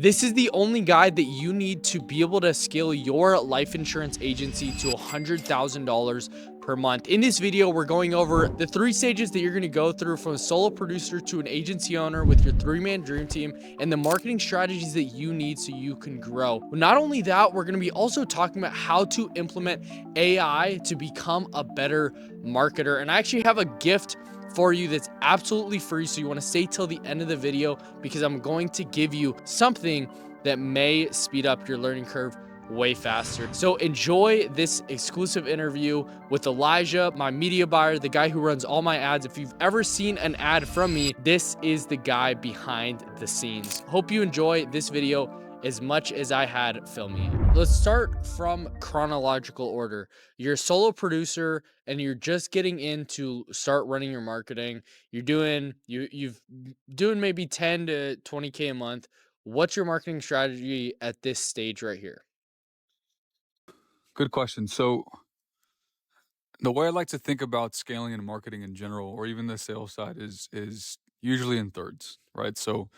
This is the only guide that you need to be able to scale your life insurance agency to $100,000 per month. In this video, we're going over the 3 stages that you're going to go through from a solo producer to an agency owner with your 3-man dream team, and the marketing strategies that you need so you can grow. Not only that, we're going to be also talking about how to implement AI to become a better marketer. And I actually have a gift for you that's absolutely free, so you want to stay till the end of the video because I'm going to give you something that may speed up your learning curve way faster. So enjoy this exclusive interview with Elijah, my media buyer, the guy who runs all my ads. If you've ever seen an ad from me, this is the guy behind the scenes. Hope you enjoy this video as much as I had filming it. Let's start from chronological order. You're a solo producer and you're just getting in to start running your marketing. You've doing maybe 10 to 20K a month. What's your marketing strategy at this stage right here? Good question. So the way I like to think about scaling and marketing in general, or even the sales side, is usually in thirds, right? So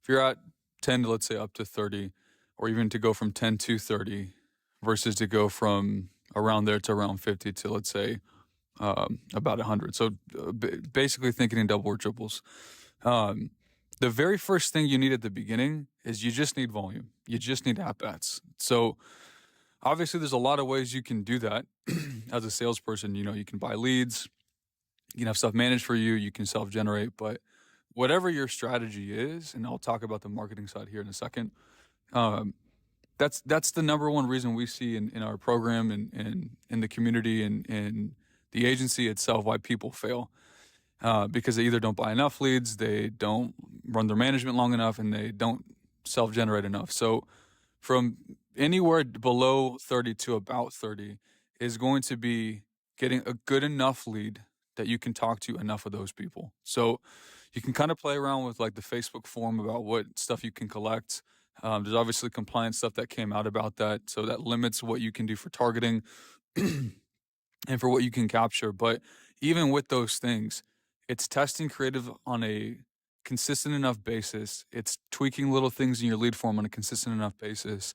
if you're at 10 to let's say up to 30, or even to go from 10 to 30, versus to go from around there to around 50 to let's say about 100. So basically thinking in double or triples. Um, the very first thing you need at the beginning is you just need volume. You just need at bats. So obviously, there's a lot of ways you can do that as a salesperson. You know, you can buy leads, you can have stuff managed for you, you can self-generate, but whatever your strategy is, and I'll talk about the marketing side here in a second. Um, that's the number one reason we see in our program and in the community and in the agency itself why people fail. Because they either don't buy enough leads, they don't run their management long enough, and they don't self-generate enough. So from anywhere below 30 to about 30 is going to be getting a good enough lead that you can talk to enough of those people. So you can kind of play around with like the Facebook form about what stuff you can collect. There's obviously compliance stuff that came out about that. So that limits what you can do for targeting and for what you can capture. But even with those things, it's testing creative on a consistent enough basis. It's tweaking little things in your lead form on a consistent enough basis.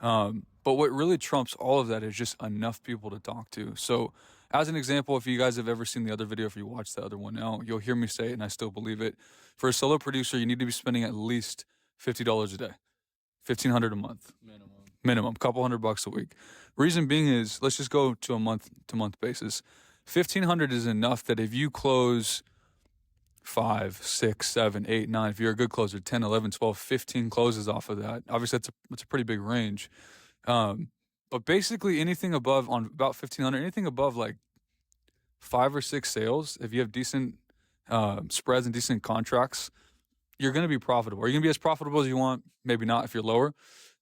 But what really trumps all of that is just enough people to talk to. So, as an example, if you guys have ever seen the other video, if you watch the other one now, you'll hear me say it, and I still believe it. For a solo producer, you need to be spending at least $50 a day, 1,500 a month minimum, couple $100 a week. Reason being is, let's just go to a month to month basis. 1,500 is enough that if you close 5, 6, 7, 8, 9, if you're a good closer, 10, 11, 12, 15 closes off of that. Obviously, that's a pretty big range. But basically anything above on about 1,500, anything above like 5 or 6 sales, if you have decent spreads and decent contracts, you're going to be profitable. Are you going to be as profitable as you want? Maybe not if you're lower.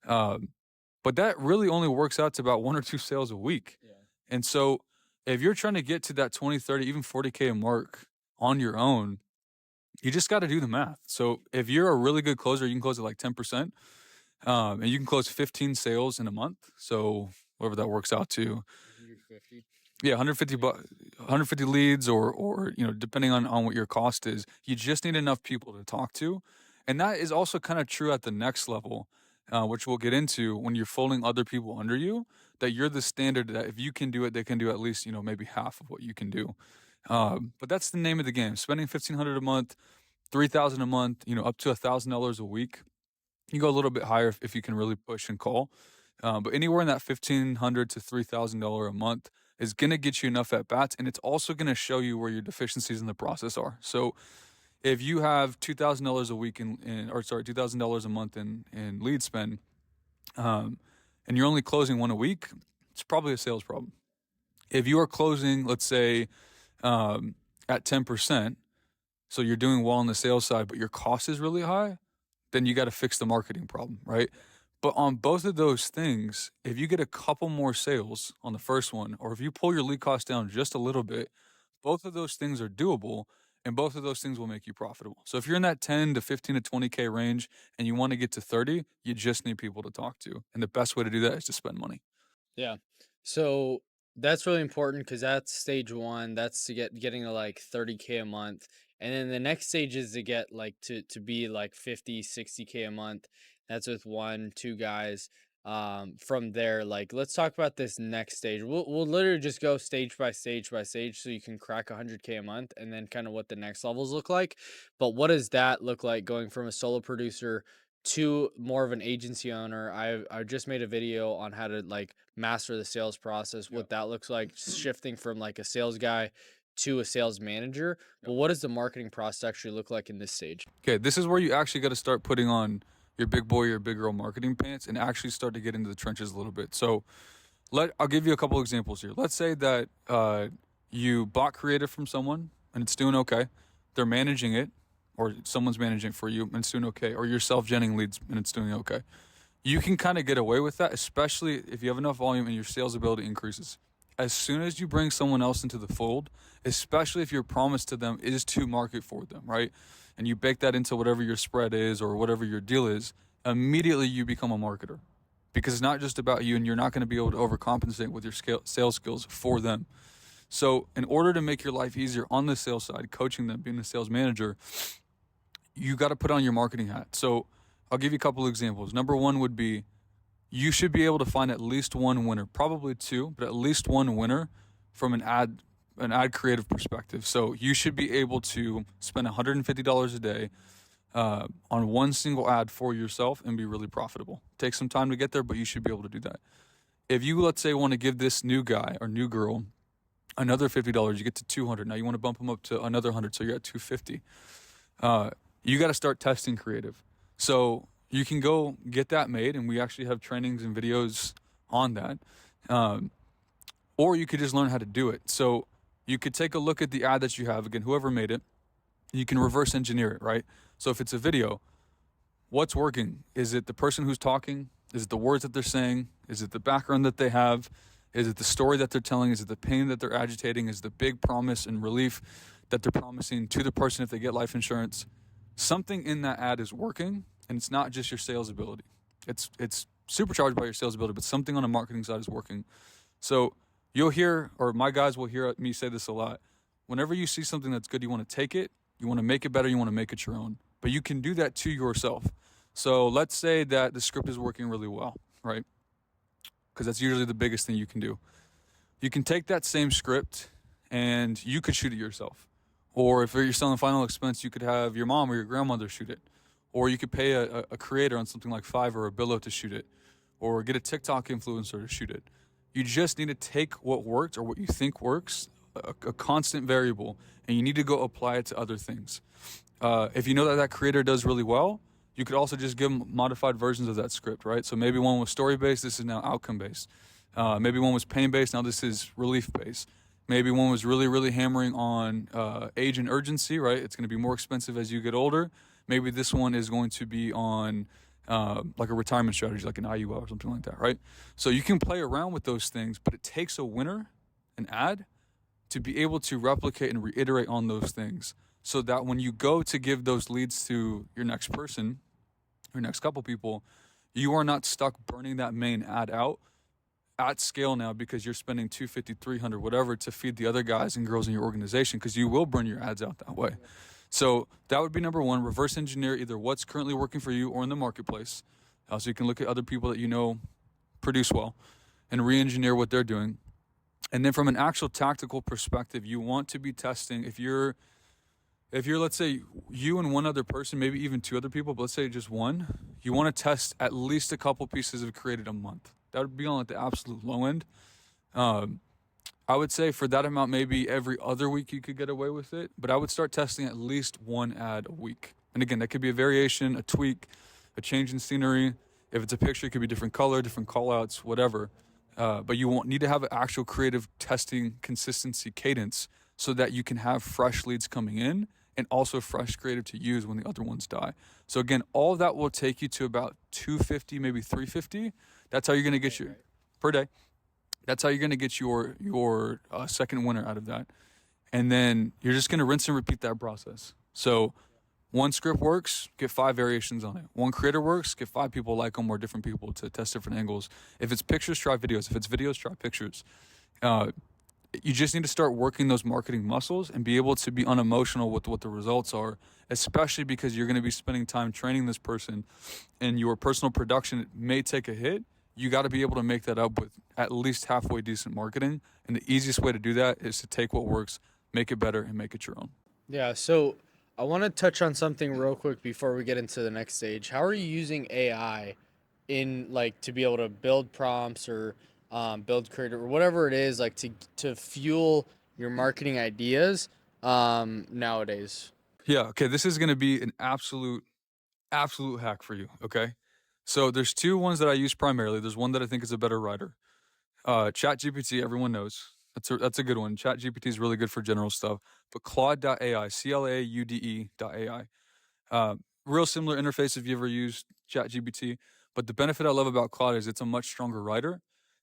But that really only works out to about 1 or 2 sales a week. Yeah. And so if you're trying to get to that 20, 30, even 40K a mark on your own, you just got to do the math. So if you're a really good closer, you can close at like 10%, and you can close 15 sales in a month. So whatever that works out to, 150. yeah, 150 leads, or depending on what your cost is, you just need enough people to talk to, and that is also kind of true at the next level, which we'll get into when you're folding other people under you. That you're the standard that if you can do it, they can do at least maybe half of what you can do. But that's the name of the game. Spending 1,500 a month, 3,000 a month, up to $1,000 a week. You go a little bit higher if you can really push and call. But anywhere in that $1,500 to $3,000 a month is going to get you enough at bats, and it's also going to show you where your deficiencies in the process are. So if you have $2,000 a week $2,000 a month in lead spend, and you're only closing one a week, it's probably a sales problem. If you are closing, let's say, at 10%, so you're doing well on the sales side, but your cost is really high, then you got to fix the marketing problem, right? But on both of those things, if you get a couple more sales on the first one, or if you pull your lead cost down just a little bit, both of those things are doable, and both of those things will make you profitable. So if you're in that 10 to 15 to 20K range and you want to get to 30, you just need people to talk to. And the best way to do that is to spend money. Yeah. So that's really important because that's stage one. That's to getting to like 30K a month. And then the next stage is to get like to be like 50, 60K a month. That's with 1, 2 guys. From there, like, let's talk about this next stage. We'll literally just go stage by stage by stage so you can crack 100K a month, and then kind of what the next levels look like. But what does that look like going from a solo producer to more of an agency owner? I just made a video on how to like master the sales process, Yeah. what that looks like, shifting from like a sales guy to a sales manager. Yeah. But what does the marketing process actually look like in this stage? Okay, this is where you actually got to start putting on your big boy or big girl marketing pants and actually start to get into the trenches a little bit. So I'll give you a couple examples here. Let's say that you bought creative from someone and it's doing okay. They're managing it, or someone's managing it for you and it's doing okay, or you're self-genning leads and it's doing okay. You can kind of get away with that, especially if you have enough volume and your sales ability increases. As soon as you bring someone else into the fold, especially if your promise to them is to market for them, right? And you bake that into whatever your spread is or whatever your deal is, immediately you become a marketer, because it's not just about you and you're not going to be able to overcompensate with your sales skills for them. So in order to make your life easier on the sales side, coaching them, being a sales manager, you got to put on your marketing hat. So I'll give you a couple examples. Number one would be, you should be able to find at least one winner, probably two, but at least one winner from an ad creative perspective. So you should be able to spend $150 a day on one single ad for yourself and be really profitable. Take some time to get there, but you should be able to do that. If you, let's say, want to give this new guy or new girl another $50, you get to 200. Now you want to bump them up to another 100, so you're at 250. You got to start testing creative. So you can go get that made, and we actually have trainings and videos on that. Or you could just learn how to do it. So you could take a look at the ad that you have, again, whoever made it, you can reverse engineer it, right? So if it's a video, what's working? Is it the person who's talking? Is it the words that they're saying? Is it the background that they have? Is it the story that they're telling? Is it the pain that they're agitating? Is it the big promise and relief that they're promising to the person if they get life insurance? Something in that ad is working, and it's not just your sales ability. It's supercharged by your sales ability, but something on the marketing side is working. So you'll hear, or my guys will hear me say this a lot. Whenever you see something that's good, you want to take it, you want to make it better, you want to make it your own. But you can do that to yourself. So let's say that the script is working really well, right? Because that's usually the biggest thing you can do. You can take that same script and you could shoot it yourself. Or if you're selling final expense, you could have your mom or your grandmother shoot it. Or you could pay a creator on something like Fiverr or Billo to shoot it. Or get a TikTok influencer to shoot it. You just need to take what worked or what you think works, a constant variable, and you need to go apply it to other things. If you know that creator does really well, you could also just give them modified versions of that script, right? So maybe one was story-based, this is now outcome-based. Maybe one was pain-based, now this is relief-based. Maybe one was really, really hammering on age and urgency, right? It's going to be more expensive as you get older. Maybe this one is going to be on like a retirement strategy, like an IUL or something like that, right? So you can play around with those things, but it takes a winner, an ad, to be able to replicate and reiterate on those things, so that when you go to give those leads to your next person, your next couple people, you are not stuck burning that main ad out at scale now because you're spending 250, 300, whatever to feed the other guys and girls in your organization, because you will burn your ads out that way. So that would be number one. Reverse engineer either what's currently working for you or in the marketplace. So you can look at other people that you know produce well and re-engineer what they're doing. And then from an actual tactical perspective, you want to be testing. If you're, let's say, you and one other person, maybe even two other people, but let's say just one, you want to test at least a couple pieces of created a month. That would be on like the absolute low end. I would say for that amount, maybe every other week you could get away with it, but I would start testing at least one ad a week. And again, that could be a variation, a tweak, a change in scenery. If it's a picture, it could be different color, different call outs, whatever. But you won't need to have an actual creative testing consistency cadence so that you can have fresh leads coming in and also fresh creative to use when the other ones die. So again, all of that will take you to about 250, maybe 350. That's how you're going to get your per day. That's how you're going to get your second winner out of that. And then you're just going to rinse and repeat that process. So one script works, get 5 variations on it. One creator works, get 5 people like them or different people to test different angles. If it's pictures, try videos. If it's videos, try pictures. You just need to start working those marketing muscles and be able to be unemotional with what the results are, especially because you're going to be spending time training this person and your personal production may take a hit. You got to be able to make that up with at least halfway decent marketing. And the easiest way to do that is to take what works, make it better, and make it your own. Yeah, so I want to touch on something real quick before we get into the next stage. How are you using AI in like to be able to build prompts or build creative or whatever it is like to fuel your marketing ideas nowadays? Yeah, okay, this is going to be an absolute hack for you, okay? So there's two ones that I use primarily. There's one that I think is a better writer. ChatGPT, everyone knows. That's a good one. ChatGPT is really good for general stuff. But Claude.ai, CLAUDE.ai. Real similar interface if you ever used ChatGPT. But the benefit I love about Claude is it's a much stronger writer,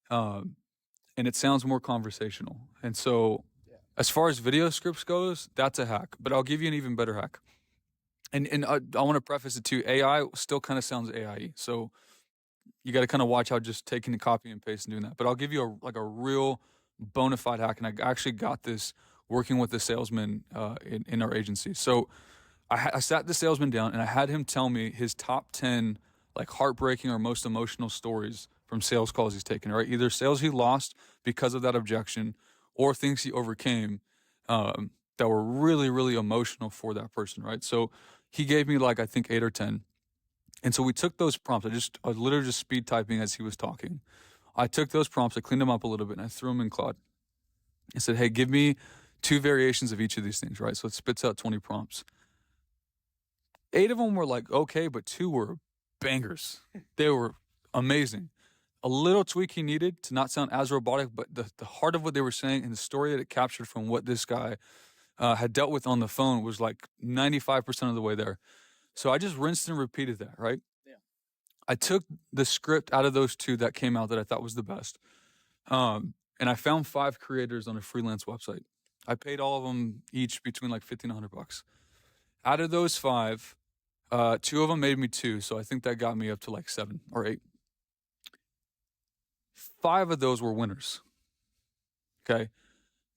and it sounds more conversational. And so, as far as video scripts goes, that's a hack. But I'll give you an even better hack. And I want to preface it too. AI still kind of sounds AI, so you got to kind of watch out just taking the copy and paste and doing that. But I'll give you a real bona fide hack, and I actually got this working with the salesman in our agency. So I sat the salesman down and I had him tell me his top 10 like heartbreaking or most emotional stories from sales calls he's taken, right? Either sales he lost because of that objection or things he overcame that were really, really emotional for that person, right? So he gave me like, I think 8 or 10. And so we took those prompts. I was literally just speed typing as he was talking. I took those prompts, I cleaned them up a little bit, and I threw them in Claude. I said, hey, give me 2 variations of each of these things, right? So it spits out 20 prompts. 8 of them were like, okay, but 2 were bangers. They were amazing. A little tweak he needed to not sound as robotic, but the heart of what they were saying and the story that it captured from what this guy had dealt with on the phone was like 95% of the way there. So I just rinsed and repeated that, right? Yeah. I took the script out of those 2 that came out that I thought was the best. And I found 5 creators on a freelance website. I paid all of them each between like $50 and $100. Out of those 5, 2 of them made me 2. So I think that got me up to like 7 or 8. 5 of those were winners. Okay.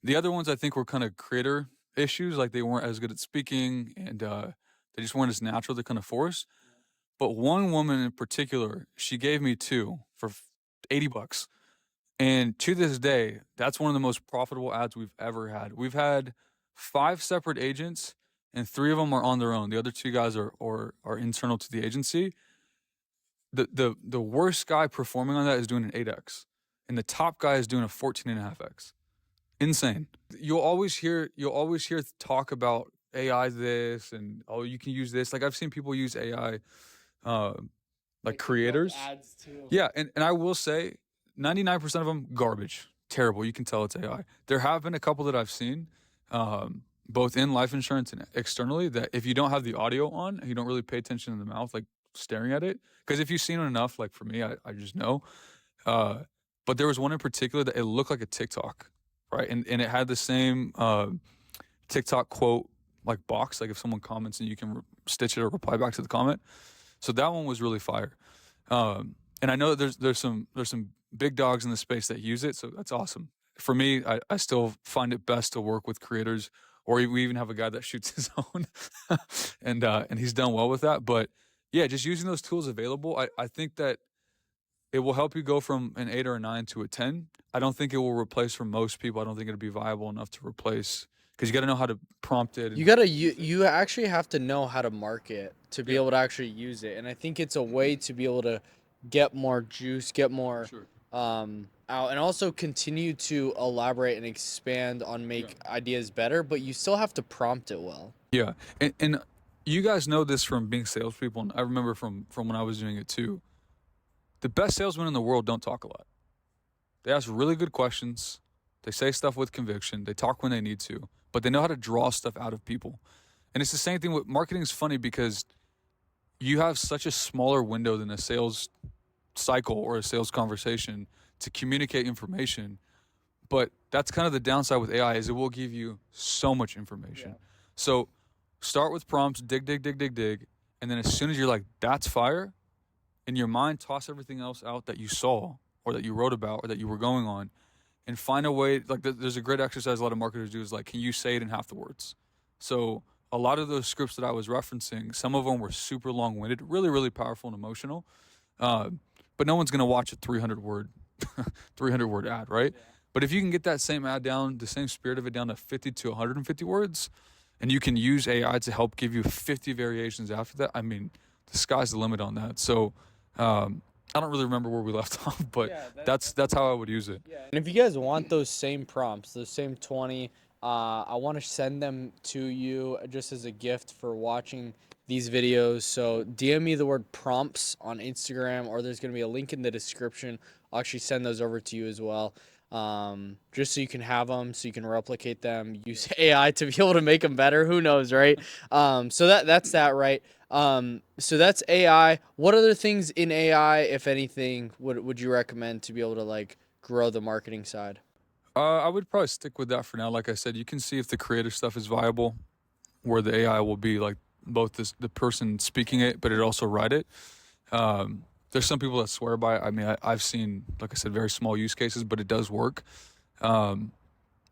The other ones I think were kind of creator issues. Like they weren't as good at speaking and, they just weren't as natural to kind of force. But one woman in particular, she gave me 2 for $80. And to this day, that's one of the most profitable ads we've ever had. We've had 5 separate agents, and 3 of them are on their own. The other 2 guys are internal to the agency. The worst guy performing on that is doing an 8x, and the top guy is doing a 14.5x. Insane. You'll always hear talk about AI this and you can use this. Like I've seen people use AI like creators. Ads too. Yeah, and I will say 99% of them garbage. Terrible. You can tell it's AI. There have been a couple that I've seen both in life insurance and externally that if you don't have the audio on and you don't really pay attention to the mouth, like staring at it, because if you've seen it enough, like for me, I just know. But there was one in particular that it looked like a TikTok, right? And it had the same TikTok quote like box, like if someone comments and you can stitch it or reply back to the comment. So that one was really fire. And I know that there's some big dogs in the space that use it, so that's awesome. For me, I still find it best to work with creators, or we even have a guy that shoots his own, and he's done well with that. But yeah, just using those tools available, I think that it will help you go from an 8 or a 9 to a 10. I don't think it will replace for most people. I don't think it'll be viable enough to replace, because you got to know how to prompt it. You actually have to know how to market to be able to actually use it, and I think it's a way to be able to get more juice, get more out, and also continue to elaborate and expand on make ideas better. But you still have to prompt it well. Yeah, and you guys know this from being salespeople, and I remember from when I was doing it too. The best salesmen in the world don't talk a lot. They ask really good questions. They say stuff with conviction. They talk when they need to, but they know how to draw stuff out of people. And it's the same thing with marketing. Is funny because you have such a smaller window than a sales cycle or a sales conversation to communicate information. But that's kind of the downside with AI is it will give you so much information. Yeah. So start with prompts, dig. And then as soon as you're like, that's fire, in your mind, toss everything else out that you saw or that you wrote about or that you were going on, and find a way. Like there's a great exercise a lot of marketers do is like, can you say it in half the words? So a lot of those scripts that I was referencing, some of them were super long-winded, really, really powerful and emotional. Uh, but no one's gonna watch a 300-word 300-word ad, right? Yeah. But if you can get that same ad down, the same spirit of it down to 50 to 150 words, and you can use AI to help give you 50 variations after that, I mean, the sky's the limit on that. So I don't really remember where we left off, but yeah, that's how I would use it. Yeah. And if you guys want those same prompts, those same 20, I want to send them to you just as a gift for watching these videos. So DM me the word prompts on Instagram, or there's going to be a link in the description. I'll actually send those over to you as well. Just so you can have them, so you can replicate them, use AI to be able to make them better. Who knows, right? So that's that, right? So that's AI. What other things in AI, if anything, would you recommend to be able to like grow the marketing side? I would probably stick with that for now. Like I said, you can see if the creative stuff is viable, where the AI will be like both the person speaking it, but it also write it. There's some people that swear by it. I mean, I've seen, like I said, very small use cases, but it does work. But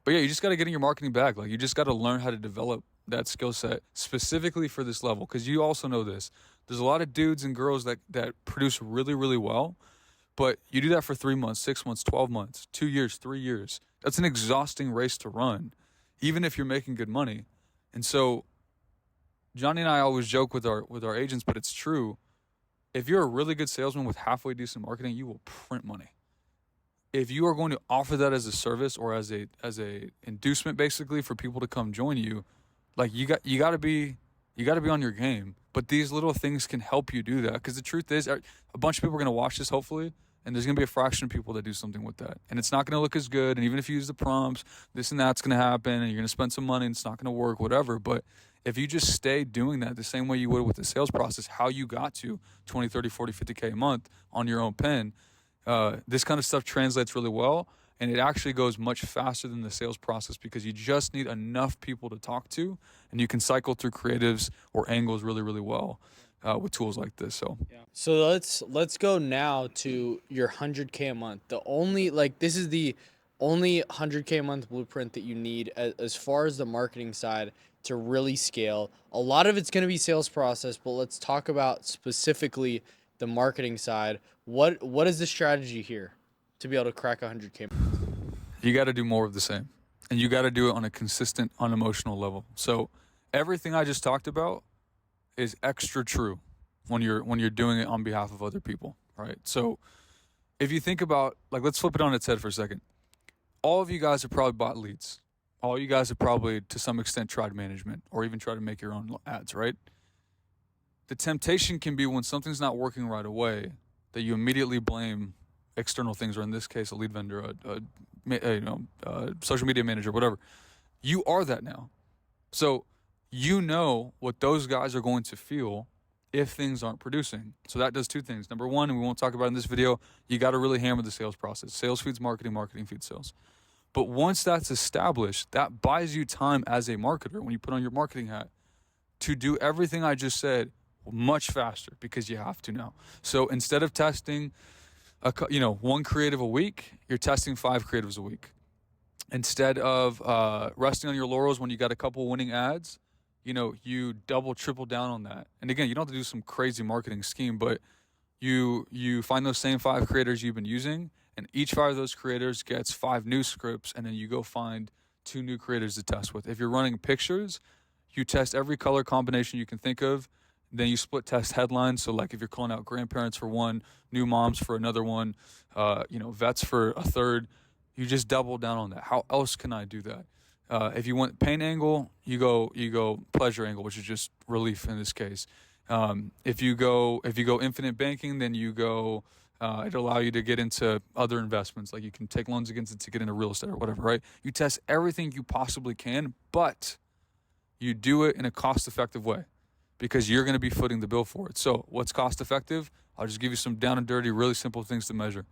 yeah, you just got to get in your marketing bag. Like you just got to learn how to develop that skill set specifically for this level. Because you also know this. There's a lot of dudes and girls that produce really, really well. But you do that for 3 months, 6 months, 12 months, 2 years, 3 years. That's an exhausting race to run, even if you're making good money. And so Johnny and I always joke with our agents, but it's true. If you're a really good salesman with halfway decent marketing, you will print money. If you are going to offer that as a service or as a inducement basically for people to come join you, like you got to be on your game. But these little things can help you do that, because the truth is a bunch of people are going to watch this hopefully, and there's going to be a fraction of people that do something with that. And it's not going to look as good, and even if you use the prompts, this and that's going to happen, and you're going to spend some money and it's not going to work, whatever. But if you just stay doing that the same way you would with the sales process, how you got to 20, 30, 40, 50K a month on your own pen, this kind of stuff translates really well, and it actually goes much faster than the sales process, because you just need enough people to talk to, and you can cycle through creatives or angles really, really well with tools like this. So let's go now to your 100K a month. This is the only 100K a month blueprint that you need as far as the marketing side to really scale. A lot of it's going to be sales process, but let's talk about specifically the marketing side. What is the strategy here to be able to crack 100K? You got to do more of the same, and you got to do it on a consistent, unemotional level. So everything I just talked about is extra true when you're doing it on behalf of other people, right? So if you think about, like, let's flip it on its head for a second. All of you guys have probably bought leads. All you guys have probably, to some extent, tried management or even tried to make your own ads, right? The temptation can be, when something's not working right away, that you immediately blame external things, or in this case, a lead vendor, a social media manager, whatever. You are that now. So you know what those guys are going to feel if things aren't producing. So that does two things. Number one, and we won't talk about in this video, you got to really hammer the sales process. Sales feeds marketing, marketing feeds sales. But once that's established, that buys you time as a marketer, when you put on your marketing hat, to do everything I just said much faster, because you have to now. So instead of testing one creative a week, you're testing 5 creatives a week. Instead of resting on your laurels when you got a couple winning ads, you double, triple down on that. And again, you don't have to do some crazy marketing scheme, but you find those same 5 creators you've been using, and each 5 of those creators gets 5 new scripts, and then you go find 2 new creators to test with. If you're running pictures, you test every color combination you can think of. Then you split test headlines. So like if you're calling out grandparents for one, new moms for another one, vets for a third, you just double down on that. How else can I do that? If you want pain angle, you go pleasure angle, which is just relief in this case. If you go infinite banking, then you go, it'll allow you to get into other investments. Like you can take loans against it to get into real estate or whatever, right? You test everything you possibly can, but you do it in a cost-effective way, because you're going to be footing the bill for it. So what's cost-effective? I'll just give you some down and dirty, really simple things to measure.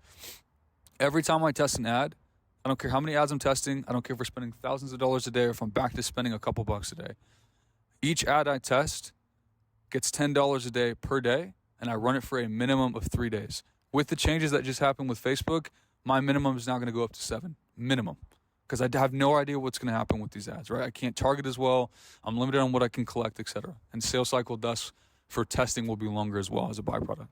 Every time I test an ad, I don't care how many ads I'm testing. I don't care if we're spending thousands of dollars a day or if I'm back to spending a couple bucks a day. Each ad I test gets $10 a day per day, and I run it for a minimum of 3 days. With the changes that just happened with Facebook, my minimum is now going to go up to 7 minimum, because I have no idea what's going to happen with these ads, right? I can't target as well. I'm limited on what I can collect, etc. And sales cycle thus for testing will be longer as well as a byproduct.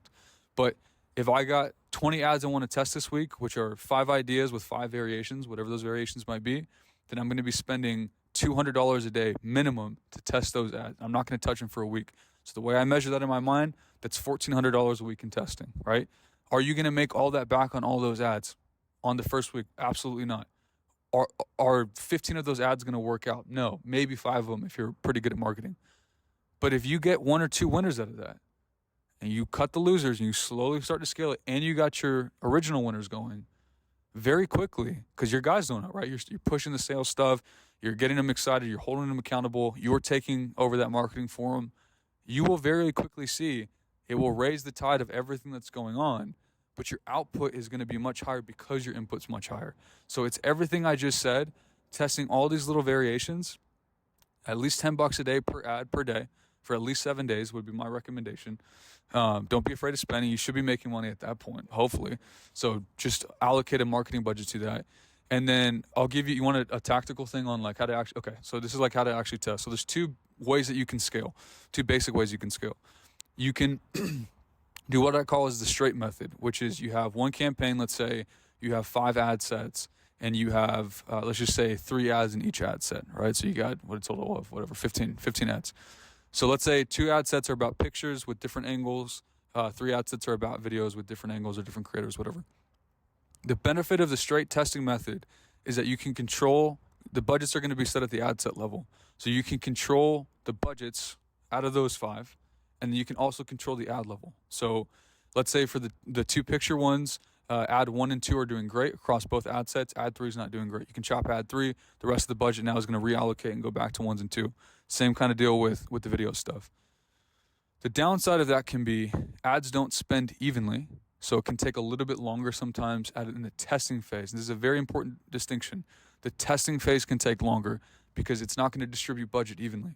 But if I got 20 ads I want to test this week, which are 5 ideas with 5 variations, whatever those variations might be, then I'm going to be spending $200 a day minimum to test those ads. I'm not going to touch them for a week. So the way I measure that in my mind, that's $1,400 a week in testing, right? Are you going to make all that back on all those ads on the first week? Absolutely not. Are 15 of those ads going to work out? No, maybe 5 of them if you're pretty good at marketing. But if you get 1 or 2 winners out of that, and you cut the losers and you slowly start to scale it, and you got your original winners going very quickly, because your guys don't know, right? You're pushing the sales stuff, you're getting them excited, you're holding them accountable, you're taking over that marketing for them. You will very quickly see it will raise the tide of everything that's going on, but your output is going to be much higher because your input's much higher. So it's everything I just said, testing all these little variations, at least $10 a day per ad per day for at least 7 days would be my recommendation. Don't be afraid of spending. You should be making money at that point, hopefully. So just allocate a marketing budget to that. And then I'll give you want a tactical thing on like how to actually, okay, so this is like how to actually test. So there's 2 ways that you can scale, 2 basic ways you can scale. You can do what I call is the straight method, which is you have one campaign, let's say you have 5 ad sets, and you have, let's just say 3 ads in each ad set, right? So you got what a total of, whatever, 15 ads. So let's say 2 ad sets are about pictures with different angles. 3 ad sets are about videos with different angles or different creators, whatever. The benefit of the straight testing method is that you can control, the budgets are going to be set at the ad set level. So you can control the budgets out of those 5, and then you can also control the ad level. So let's say for the 2 picture ones, ad 1 and 2 are doing great across both ad sets. Ad 3 is not doing great. You can chop ad 3. The rest of the budget now is going to reallocate and go back to 1s and 2. Same kind of deal with the video stuff. The downside of that can be ads don't spend evenly, so it can take a little bit longer sometimes in the testing phase. And this is a very important distinction. The testing phase can take longer because it's not going to distribute budget evenly.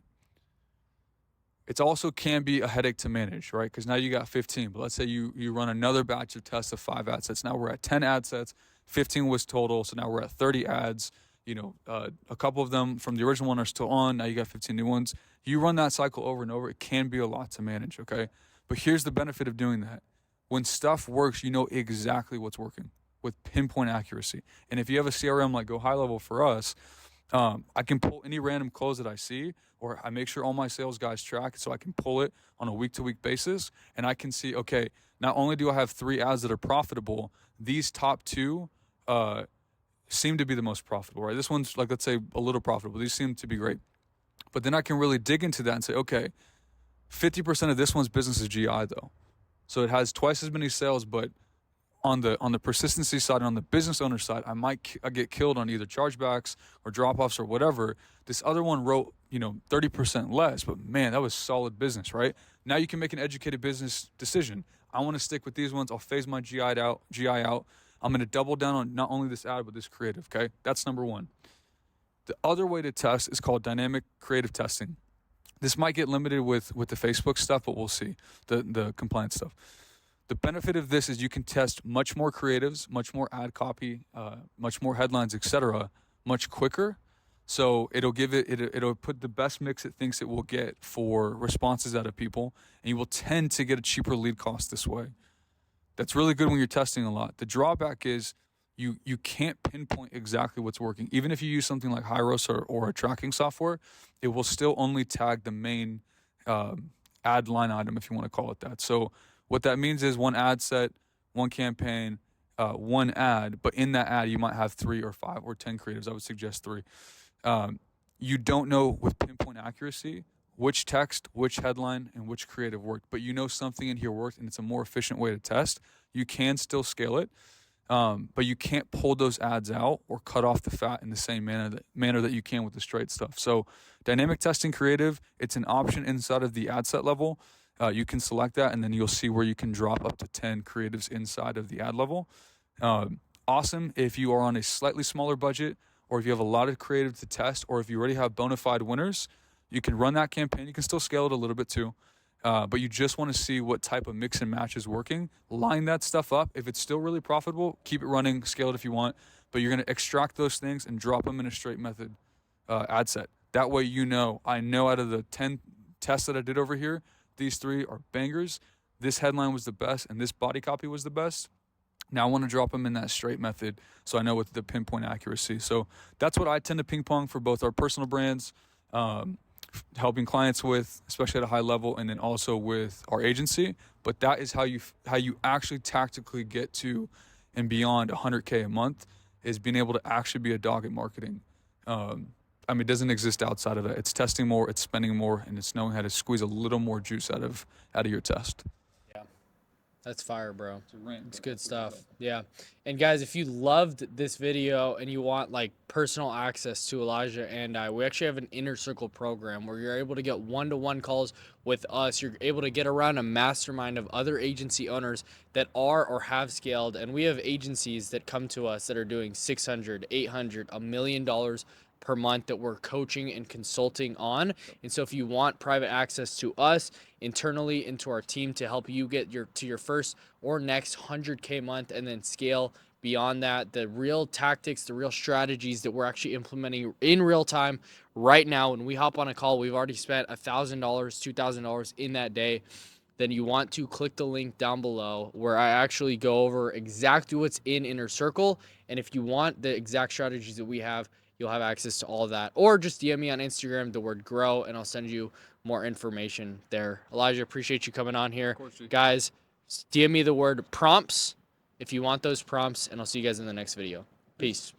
It also can be a headache to manage, right? Because now you got 15, but let's say you run another batch of tests of 5 ad sets. Now we're at 10 ad sets, 15 was total, so now we're at 30 ads. A couple of them from the original one are still on. Now you got 15 new ones. You run that cycle over and over. It can be a lot to manage, okay? But here's the benefit of doing that. When stuff works, you know exactly what's working with pinpoint accuracy. And if you have a CRM like Go High Level for us, I can pull any random close that I see, or I make sure all my sales guys track it so I can pull it on a week-to-week basis, and I can see, okay, not only do I have 3 ads that are profitable, these top 2 seem to be the most profitable, right? This one's like, let's say, a little profitable. These seem to be great. But then I can really dig into that and say, okay, 50% of this one's business is GI though. So it has twice as many sales, but on the persistency side and on the business owner side, I might get killed on either chargebacks or drop-offs or whatever. This other one wrote, 30% less, but man, that was solid business, right? Now you can make an educated business decision. I want to stick with these ones. I'll phase my GI out. I'm going to double down on not only this ad, but this creative, okay? That's number 1. The other way to test is called dynamic creative testing. This might get limited with the Facebook stuff, but we'll see, the compliance stuff. The benefit of this is you can test much more creatives, much more ad copy, much more headlines, etc., much quicker. So it'll put the best mix it thinks it will get for responses out of people, and you will tend to get a cheaper lead cost this way. That's really good when you're testing a lot. The drawback is you can't pinpoint exactly what's working. Even if you use something like Hyros or a tracking software, it will still only tag the main ad line item, if you want to call it that. So what that means is 1 ad set, 1 campaign, 1 ad, but in that ad you might have 3 or 5 or 10 creatives. I would suggest 3. You don't know with pinpoint accuracy which text, which headline, and which creative worked, but you know something in here worked and it's a more efficient way to test. You can still scale it, but you can't pull those ads out or cut off the fat in the same manner that you can with the straight stuff. So dynamic testing creative, it's an option inside of the ad set level. You can select that, and then you'll see where you can drop up to 10 creatives inside of the ad level. Awesome if you are on a slightly smaller budget, or if you have a lot of creative to test, or if you already have bona fide winners, you can run that campaign. You can still scale it a little bit too. but you just want to see what type of mix and match is working. Line that stuff up. If it's still really profitable, keep it running, scale it if you want, but you're going to extract those things and drop them in a straight method ad set. That way, I know out of the 10 tests that I did over here, these 3 are bangers. This headline was the best and this body copy was the best. Now I want to drop them in that straight method so I know with the pinpoint accuracy. So that's what I tend to ping pong for both our personal brands, helping clients with, especially at a high level, and then also with our agency. But that is how you actually tactically get to and beyond 100K a month, is being able to actually be a dog at marketing. It doesn't exist outside of that. It's testing more, it's spending more, and it's knowing how to squeeze a little more juice out of your test. That's fire, bro. It's good stuff. Yeah. And guys, if you loved this video and you want like personal access to Elijah and I, we actually have an Inner Circle program where you're able to get one-to-one calls with us. You're able to get around a mastermind of other agency owners that are or have scaled. And we have agencies that come to us that are doing $600, $800, $1 million per month that we're coaching and consulting on. And so if you want private access to us internally into our team to help you get to your first or next 100K month and then scale beyond that, the real tactics, the real strategies that we're actually implementing in real time right now, when we hop on a call, we've already spent $1,000, $2,000 in that day. Then you want to click the link down below where I actually go over exactly what's in Inner Circle. And if you want the exact strategies that we have, you'll have access to all of that. Or just DM me on Instagram, the word grow, and I'll send you more information there. Elijah, appreciate you coming on here. Guys, DM me the word prompts if you want those prompts, and I'll see you guys in the next video. Peace.